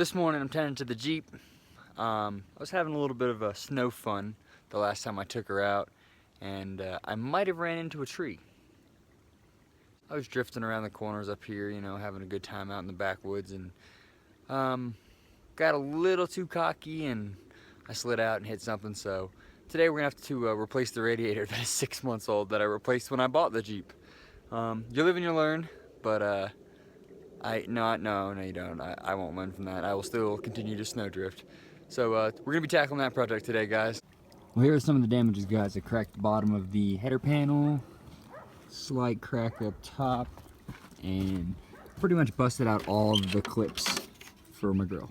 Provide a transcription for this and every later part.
This morning I'm tending to the Jeep. I was having a little bit of a snow fun the last time I took her out, and I might have ran into a tree. I was drifting around the corners up here, you know, having a good time out in the backwoods, and got a little too cocky and I slid out and hit something. So today we're gonna have to replace the radiator that is 6 months old that I replaced when I bought the Jeep. You live and you learn, but no, you don't. I won't learn from that. I will still continue to snowdrift. So we're gonna be tackling that project today, guys. Well, here are some of the damages, guys. I cracked the bottom of the header panel, slight crack up top, and pretty much busted out all of the clips for my grill.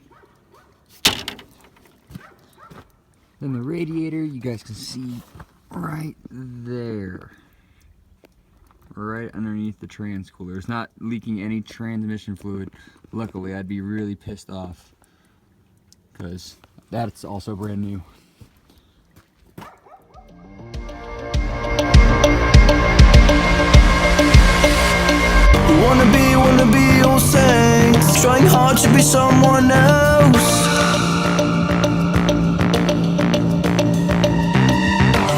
Then the radiator, you guys can see right there, right underneath the trans cooler. It's not leaking any transmission fluid. Luckily, I'd be really pissed off because that's also brand new. Wanna be all saints, trying hard to be someone else.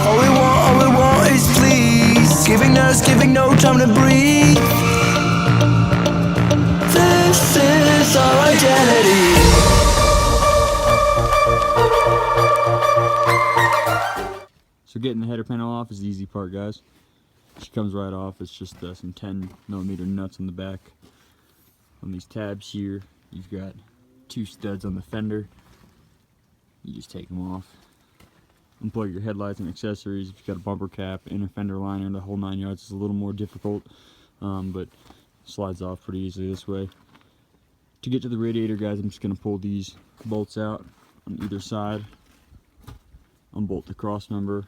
All we want is please, giving no time to breathe. This is our identity. So getting the header panel off is the easy part, guys. She comes right off. It's just some 10mm nuts on the back. On these tabs here, you've got 2 studs on the fender. You just take them off. Unplug your headlights and accessories. If you've got a bumper cap and a fender liner, the whole 9 yards is a little more difficult, but slides off pretty easily this way. To get to the radiator, guys, I'm just going to pull these bolts out on either side. Unbolt the cross member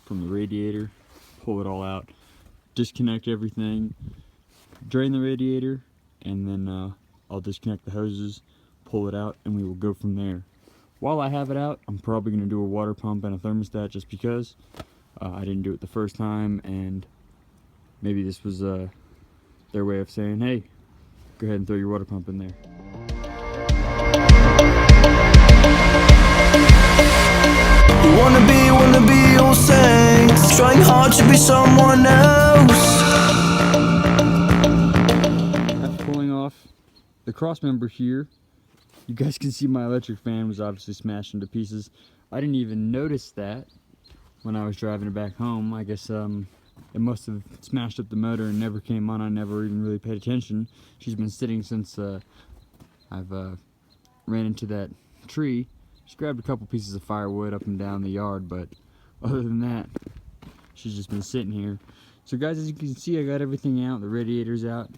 from the radiator. Pull it all out, disconnect everything, drain the radiator, and then I'll disconnect the hoses, pull it out, and we will go from there. While I have it out, I'm probably going to do a water pump and a thermostat just because I didn't do it the first time, and maybe this was their way of saying, hey, go ahead and throw your water pump in there. Wanna be all saints, trying hard to be someone else. After pulling off the cross member here, you guys can see my electric fan was obviously smashed into pieces. I didn't even notice that when I was driving it back home. I guess it must have smashed up the motor and never came on. I never even really paid attention. She's been sitting since I've ran into that tree. Just grabbed a couple pieces of firewood up and down the yard, but other than that, she's just been sitting here. So guys, as you can see, I got everything out. The radiator's out.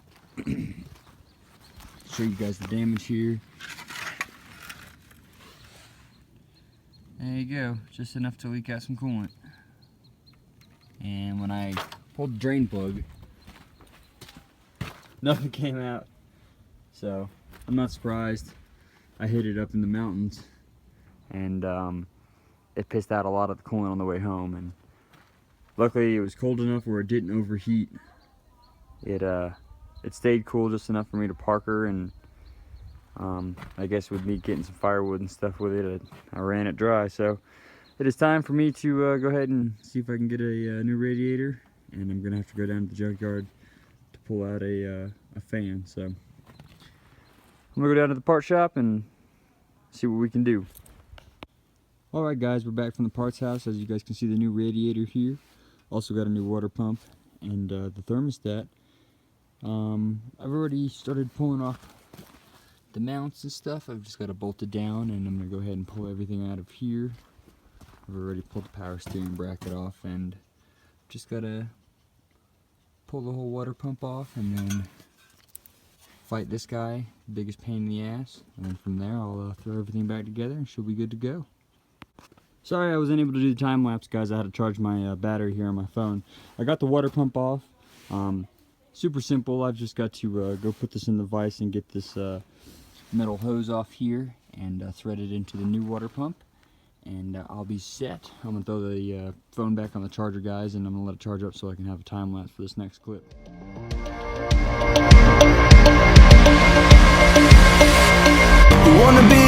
Show you guys the damage here. There you go, just enough to leak out some coolant. And when I pulled the drain plug, nothing came out. So I'm not surprised. I hit it up in the mountains, and it pissed out a lot of the coolant on the way home, and luckily it was cold enough where it didn't overheat. It stayed cool just enough for me to park her, and I guess with me getting some firewood and stuff with it, I ran it dry. So it is time for me to go ahead and see if I can get a new radiator, and I'm gonna have to go down to the junkyard to pull out a fan. So I'm gonna go down to the part shop and see what we can do. Alright guys, we're back from the parts house. As you guys can see, the new radiator here. Also got a new water pump and the thermostat. I've already started pulling off the mounts and stuff. I've just got to bolt it down, and I'm going to go ahead and pull everything out of here. I've already pulled the power steering bracket off, and just got to pull the whole water pump off and then fight this guy, biggest pain in the ass, and then from there I'll throw everything back together and she'll be good to go. Sorry I wasn't able to do the time lapse, guys. I had to charge my battery here on my phone. I got the water pump off. Super simple. I've just got to go put this in the vise and get this metal hose off here and thread it into the new water pump, and I'll be set. I'm gonna throw the phone back on the charger, guys, and I'm gonna let it charge up so I can have a time lapse for this next clip. We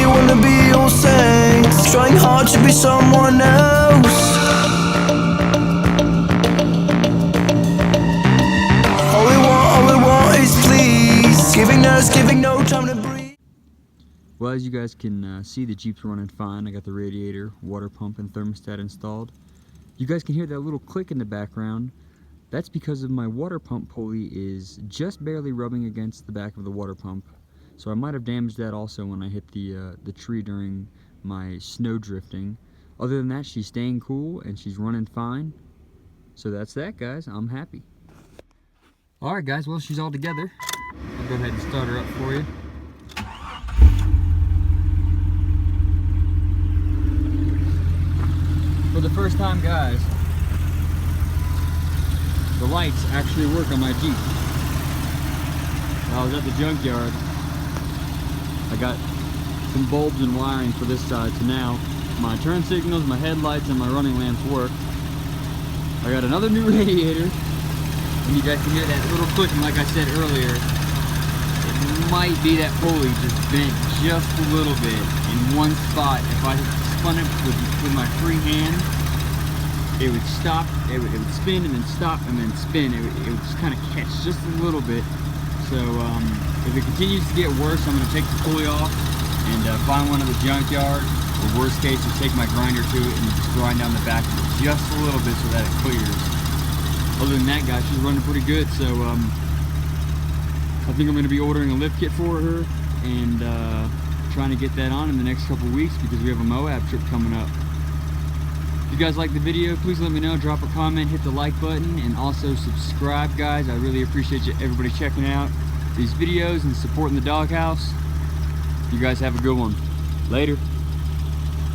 wanna be all saints, trying hard to be someone else. All we want is please, giving no time to breathe. Well, as you guys can see, the Jeep's running fine. I got the radiator, water pump, and thermostat installed. You guys can hear that little click in the background. That's because of my water pump pulley is just barely rubbing against the back of the water pump. So I might have damaged that also when I hit the tree during my snow drifting. Other than that, she's staying cool and she's running fine. So that's that, guys. I'm happy. Alright guys, well, she's all together. I'll go ahead and start her up for you. For the first time, guys, the lights actually work on my Jeep. I was at the junkyard. I got some bulbs and wiring for this side, so now my turn signals, my headlights, and my running lamps work. I got another new radiator, and you guys can hear that little clicking like I said earlier. It might be that pulley just bent just a little bit in one spot. If I spun it with my free hand, it would stop, it would spin and then stop and then spin. It would just kind of catch just a little bit. So if it continues to get worse, I'm going to take the pulley off and find one at the junkyard. Or worst case, just take my grinder to it and just grind down the back of it just a little bit so that it clears. Other than that, guys, she's running pretty good. So I think I'm going to be ordering a lift kit for her and trying to get that on in the next couple weeks because we have a Moab trip coming up. If you guys like the video, please let me know. Drop a comment, hit the like button, and also subscribe, guys. I really appreciate everybody checking out these videos and supporting the doghouse. You guys have a good one. Later.